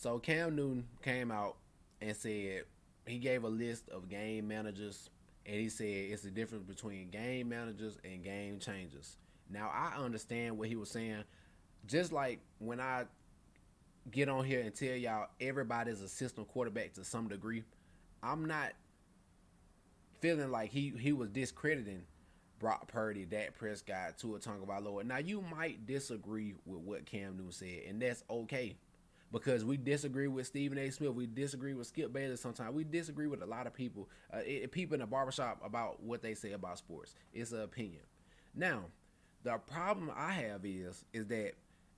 So Cam Newton came out and said he gave a list of game managers, and he said it's the difference between game managers and game changers. Now I understand what he was saying. Just like when I get on here and tell y'all everybody's a system quarterback to some degree, I'm not feeling like he was discrediting Brock Purdy, Dak Prescott, Tua Tagovailoa. Now you might disagree with what Cam Newton said, and that's okay. Because we disagree with Stephen A. Smith, we disagree with Skip Bayless sometimes, we disagree with a lot of people, people in the barbershop about what they say about sports. It's an opinion. Now, the problem I have is that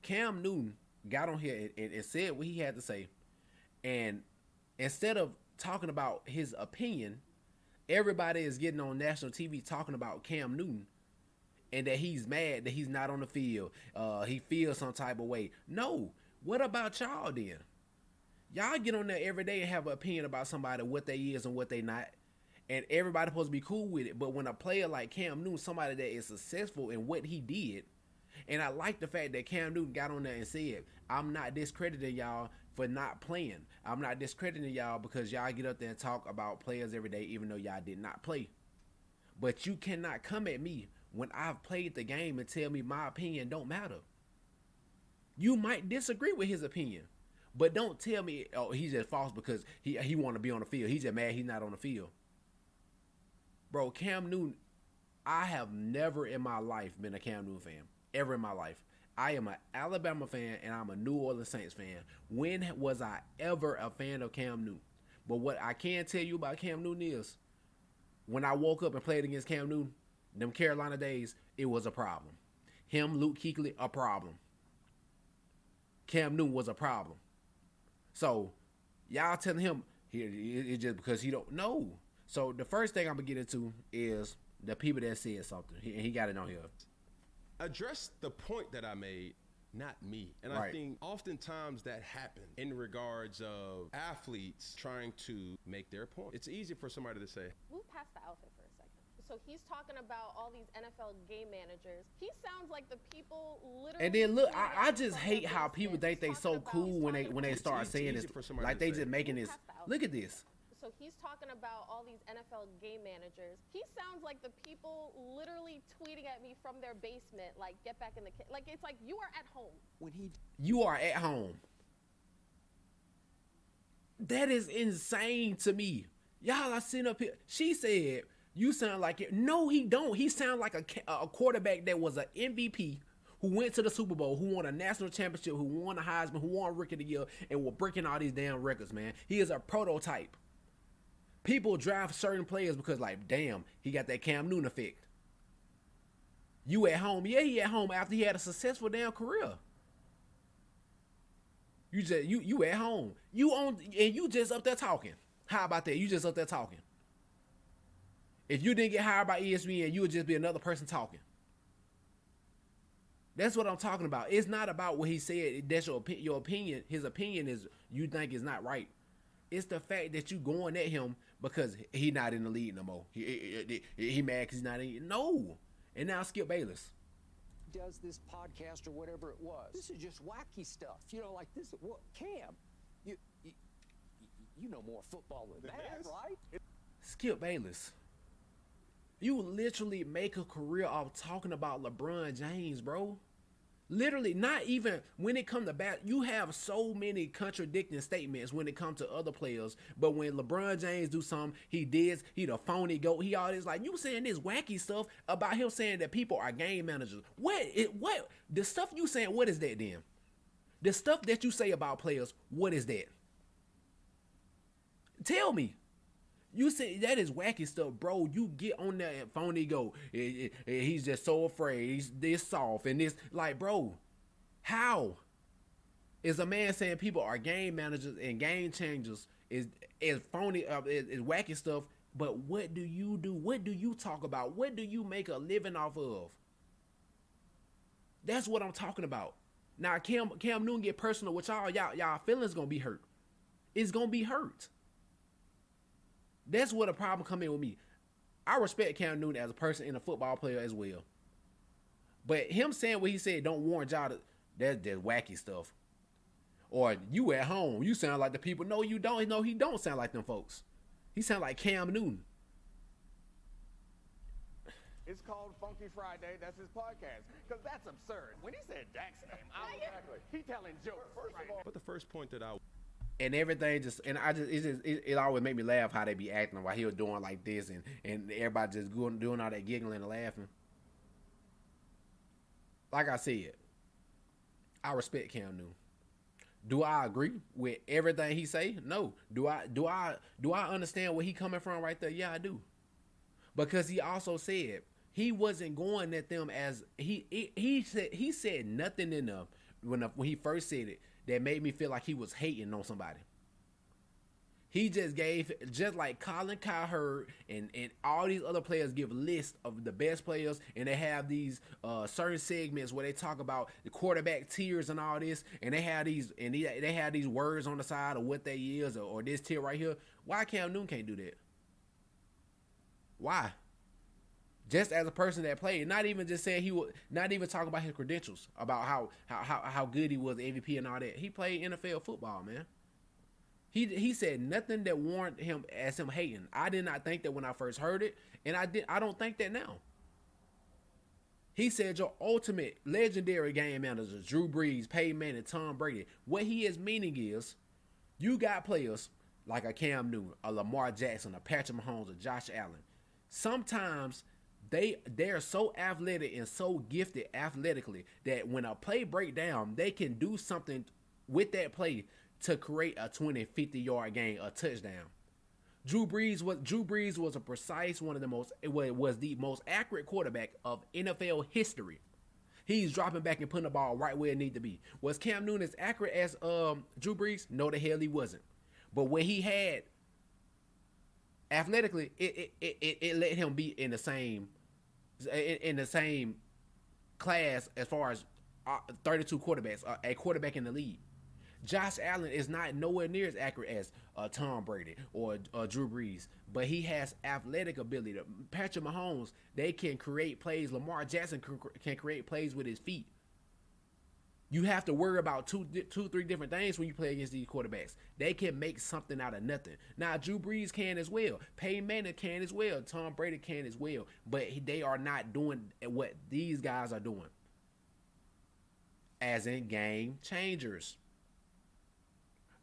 Cam Newton got on here and said what he had to say, and instead of talking about his opinion, everybody is getting on national TV talking about Cam Newton and that he's mad that he's not on the field. He feels some type of way. No. What about y'all then? Y'all get on there every day and have an opinion about somebody, what they is and what they not. And everybody supposed to be cool with it. But when a player like Cam Newton, somebody that is successful in what he did, and I like the fact that Cam Newton got on there and said, I'm not discrediting y'all for not playing. I'm not discrediting y'all because y'all get up there and talk about players every day even though y'all did not play. But you cannot come at me when I've played the game and tell me my opinion don't matter. You might disagree with his opinion, but don't tell me, oh, he's just false because he want to be on the field. He's just mad he's not on the field. Bro, Cam Newton, I have never in my life been a Cam Newton fan. Ever in my life. I am an Alabama fan and I'm a New Orleans Saints fan. When was I ever a fan of Cam Newton? But what I can tell you about Cam Newton is, when I woke up and played against Cam Newton, them Carolina days, it was a problem. Him, Luke Kuechly, a problem. Cam Newton was a problem. So, y'all telling him it's just because he don't know. So, the first thing I'm going to get into is the people that said something. He got it on here. Address the point that I made, not me. And right. I think oftentimes that happens in regards of athletes trying to make their point. It's easy for somebody to say, move past the outfit for a second. So he's talking about all these NFL game managers. He sounds like the people literally. And then look, I just hate how people think they so cool when they start saying this. Like they just making this. Look at this. So he's talking about all these NFL game managers. He sounds like the people literally tweeting at me from their basement, like, get back in the like, it's like you are at home. You are at home. That is insane to me. Y'all are sitting up here. She said, you sound like it. No, he don't. He sound like a quarterback that was an MVP, who went to the Super Bowl, who won a national championship, who won a Heisman, who won Rookie of the Year, and were breaking all these damn records, man. He is a prototype. People draft certain players because, like, damn, he got that Cam Newton effect. You at home. Yeah, he at home after he had a successful damn career. You at home. You on, and you just up there talking. How about that? You just up there talking. If you didn't get hired by ESPN, you would just be another person talking. That's what I'm talking about. It's not about what he said. That's your opinion. His opinion is you think is not right. It's the fact that you going at him because he not in the league no more. He mad because he's not in. No. And now Skip Bayless does this podcast or whatever it was. This is just wacky stuff. You know, like this. What, Cam, you know more football than that, right? Skip Bayless. You literally make a career off talking about LeBron James, bro. Literally, not even when it comes to bat, you have so many contradicting statements when it comes to other players. But when LeBron James do something, he the phony goat. He always like, you saying this wacky stuff about him saying that people are game managers. What the stuff you saying? What is that then? The stuff that you say about players, what is that? Tell me. You say that is wacky stuff, bro. You get on there and phony go. He's just so afraid. He's this soft and this. Like, bro, how is a man saying people are game managers and game changers is phony, is wacky stuff? But what do you do? What do you talk about? What do you make a living off of? That's what I'm talking about. Now, Cam Newton get personal with y'all feelings gonna be hurt. It's gonna be hurt. That's where the problem come in with me. I respect Cam Newton as a person and a football player as well. But him saying what he said don't warrant y'all to, that's wacky stuff. Or you at home, you sound like the people. No, you don't. No, he don't sound like them folks. He sound like Cam Newton. It's called Funky Friday. That's his podcast. Because that's absurd. When he said Dak's name, he telling jokes. First of all, But the first point that I And everything it always make me laugh how they be acting while he was doing like this and everybody just doing all that giggling and laughing. Like I said, I respect Cam Newton. Do I agree with everything he say? No. Do I understand where he coming from right there? Yeah, I do. Because he also said he wasn't going at them as he said nothing in them when he first said it that made me feel like he was hating on somebody. He just gave, just like Colin Cowherd and all these other players give lists of the best players, and they have these certain segments where they talk about the quarterback tiers and all this, and they have these words on the side of what they is or this tier right here. Why Cam Newton can't do that? Why? Just as a person that played, not even just saying not even talking about his credentials, about how good he was, MVP and all that. He played NFL football, man. He said nothing that warranted him as him hating. I did not think that when I first heard it, and I don't think that now. He said your ultimate legendary game managers, Drew Brees, Peyton Manning, Tom Brady. What he is meaning is, you got players like a Cam Newton, a Lamar Jackson, a Patrick Mahomes, a Josh Allen. Sometimes they're so athletic and so gifted athletically that when a play break down, they can do something with that play to create a 20, 50-yard gain, a touchdown. Drew Brees was a precise was the most accurate quarterback of NFL history. He's dropping back and putting the ball right where it needs to be. Was Cam Newton as accurate as Drew Brees? No, the hell he wasn't. But what he had athletically, it let him be in the same class as far as 32 quarterbacks, a quarterback in the league. Josh Allen is not nowhere near as accurate as Tom Brady or Drew Brees, but he has athletic ability. Patrick Mahomes, they can create plays. Lamar Jackson can create plays with his feet. You have to worry about two, three different things when you play against these quarterbacks. They can make something out of nothing. Now, Drew Brees can as well. Peyton Manning can as well. Tom Brady can as well. But they are not doing what these guys are doing, as in game changers.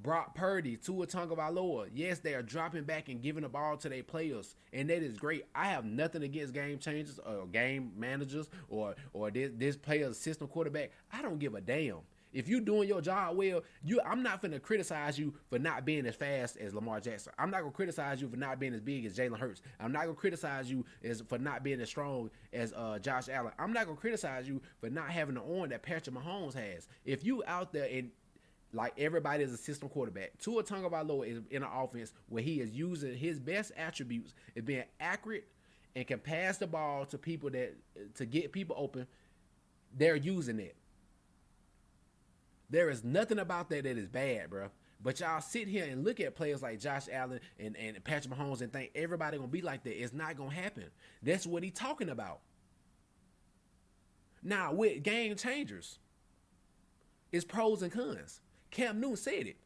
Brock Purdy, Tua Tagovailoa, yes, they are dropping back and giving the ball to their players, and that is great. I have nothing against game changers or game managers or this player's system quarterback. I don't give a damn. If you doing your job well, I'm not finna criticize you for not being as fast as Lamar Jackson. I'm not gonna criticize you for not being as big as Jalen Hurts. I'm not gonna criticize you for not being as strong as Josh Allen. I'm not gonna criticize you for not having the arm that Patrick Mahomes has. If you out there and like everybody is a system quarterback, Tua Tagovailoa is in an offense where he is using his best attributes is being accurate and can pass the ball to people to get people open. They're using it. There is nothing about that is bad, bro. But y'all sit here and look at players like Josh Allen and Patrick Mahomes and think everybody gonna be like that. It's not gonna happen. That's what he's talking about. Now with game changers, it's pros and cons. Cam Newton said it.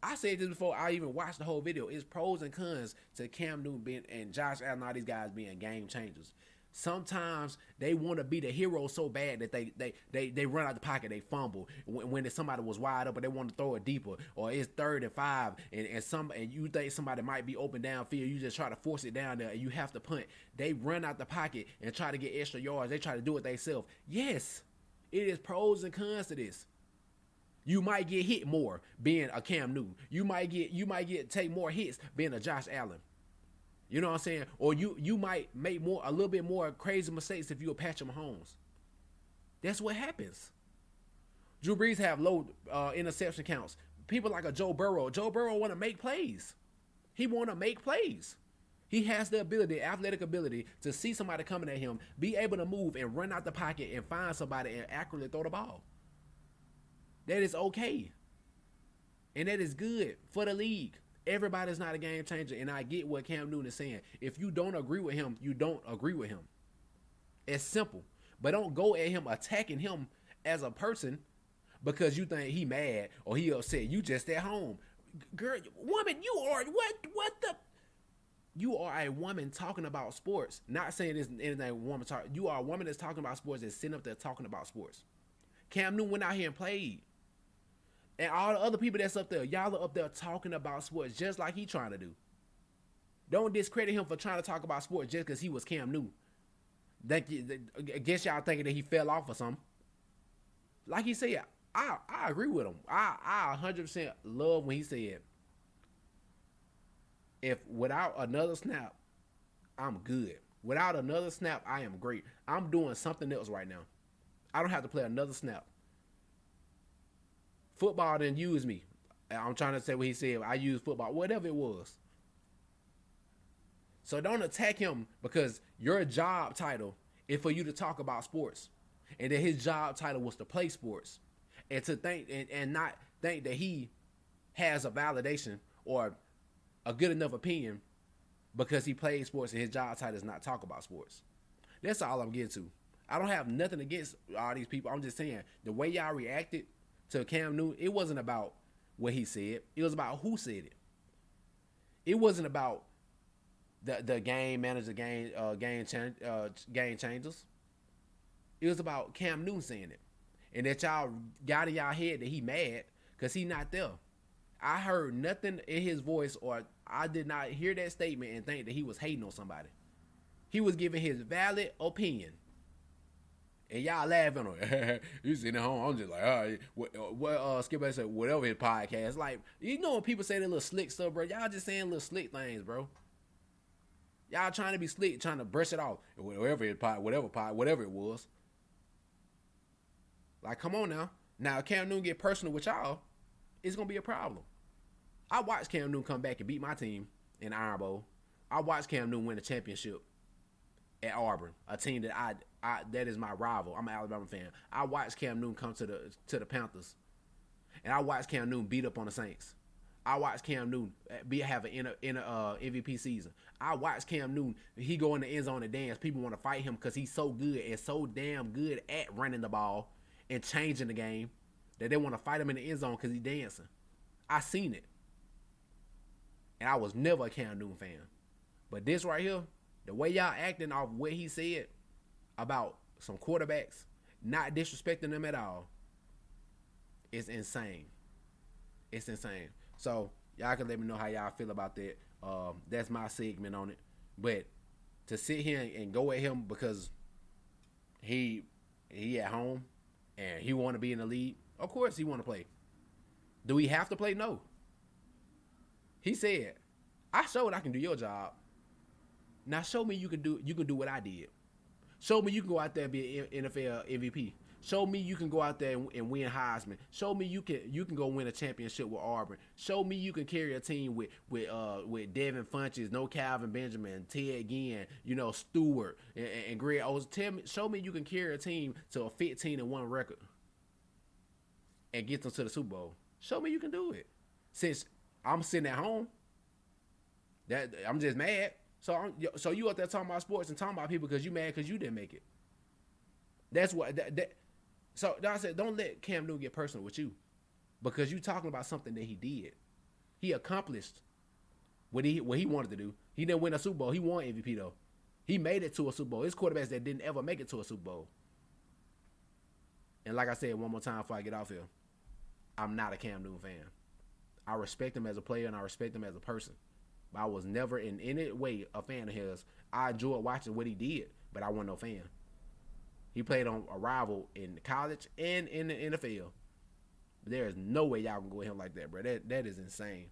I said this before I even watched the whole video. It's pros and cons to Cam Newton being and Josh Allen, all these guys being game changers. Sometimes they want to be the hero so bad that they run out the pocket, they fumble when somebody was wide open, they want to throw it deeper, or it's 3rd and 5, and you think somebody might be open downfield, you just try to force it down there, and you have to punt. They run out the pocket and try to get extra yards. They try to do it themselves. Yes, it is pros and cons to this. You might get hit more being a Cam Newton. You might take more hits being a Josh Allen. You know what I'm saying? Or you might make a little bit more crazy mistakes if you're Patrick Mahomes. That's what happens. Drew Brees have low interception counts. People like a Joe Burrow. Joe Burrow want to make plays. He want to make plays. He has the ability, athletic ability, to see somebody coming at him, be able to move and run out the pocket and find somebody and accurately throw the ball. That is okay. And that is good for the league. Everybody's not a game changer, and I get what Cam Newton is saying. If you don't agree with him, you don't agree with him. It's simple. But don't go at him attacking him as a person because you think he mad or he upset. You just at home. Girl, woman, you are what the? You are a woman talking about sports. Not saying this anything woman talk. You are a woman that's talking about sports that's sitting up there talking about sports. Cam Newton went out here and played. And all the other people that's up there, y'all are up there talking about sports just like he trying to do. Don't discredit him for trying to talk about sports just because he was Cam Newton. I guess y'all thinking that he fell off or something. Like he said, I agree with him. I 100% love when he said, if without another snap, I'm good. Without another snap, I am great. I'm doing something else right now. I don't have to play another snap. Football didn't use me. I'm trying to say what he said. I used football, whatever it was. So don't attack him because your job title is for you to talk about sports. And that his job title was to play sports. And to think and not think that he has a validation or a good enough opinion because he plays sports and his job title is not talk about sports. That's all I'm getting to. I don't have nothing against all these people. I'm just saying the way y'all reacted to Cam Newton, it wasn't about what he said. It was about who said it. It wasn't about the game manager, game changers. It was about Cam Newton saying it. And that y'all got in y'all head that he mad because he not there. I heard nothing in his voice, or I did not hear that statement and think that he was hating on somebody. He was giving his valid opinion. And y'all laughing on it. You sitting at home, I'm just like, all right. What Skip said, whatever his podcast. Like, you know when people say that little slick stuff, bro, y'all just saying little slick things, bro. Y'all trying to be slick, trying to brush it off. Whatever it was. Like, come on now. Now, if Cam Newton get personal with y'all, it's going to be a problem. I watched Cam Newton come back and beat my team in Iron Bowl. I watched Cam Newton win a championship at Auburn, a team that I that is my rival. I'm an Alabama fan. I watched Cam Newton come to the Panthers, and I watched Cam Newton beat up on the Saints. I watched Cam Newton have an MVP season. I watched Cam Newton. He go in the end zone and dance. People want to fight him because he's so good and so damn good at running the ball and changing the game that they want to fight him in the end zone because he's dancing. I seen it. And I was never a Cam Newton fan. But this right here, the way y'all acting off what he said about some quarterbacks, not disrespecting them at all, is insane. It's insane. So y'all can let me know how y'all feel about that. That's my segment on it. But to sit here and go at him because he at home and he want to be in the league, of course he want to play. Do we have to play? No. He said, I showed I can do your job. Now show me you can do what I did. Show me you can go out there and be an NFL MVP. Show me you can go out there and win Heisman. Show me you can go win a championship with Auburn. Show me you can carry a team with Devin Funchess, no Calvin Benjamin, Ted Ginn, Stewart and Greg Olsen. Show me you can carry a team to a 15-1 record and get them to the Super Bowl. Show me you can do it. Since I'm sitting at home, that I'm just mad. So you out there talking about sports and talking about people because you mad because you didn't make it. That's what So I said, don't let Cam Newton get personal with you because you talking about something that he did. He accomplished what he wanted to do. He didn't win a Super Bowl. He won MVP though. He made it to a Super Bowl. It's quarterbacks that didn't ever make it to a Super Bowl. And like I said one more time before I get off here, I'm not a Cam Newton fan. I respect him as a player and I respect him as a person. But I was never in any way a fan of his. I enjoyed watching what he did, but I wasn't no fan. He played on a rival in college and in the NFL. There is no way y'all can go at him like that, bro. That is insane.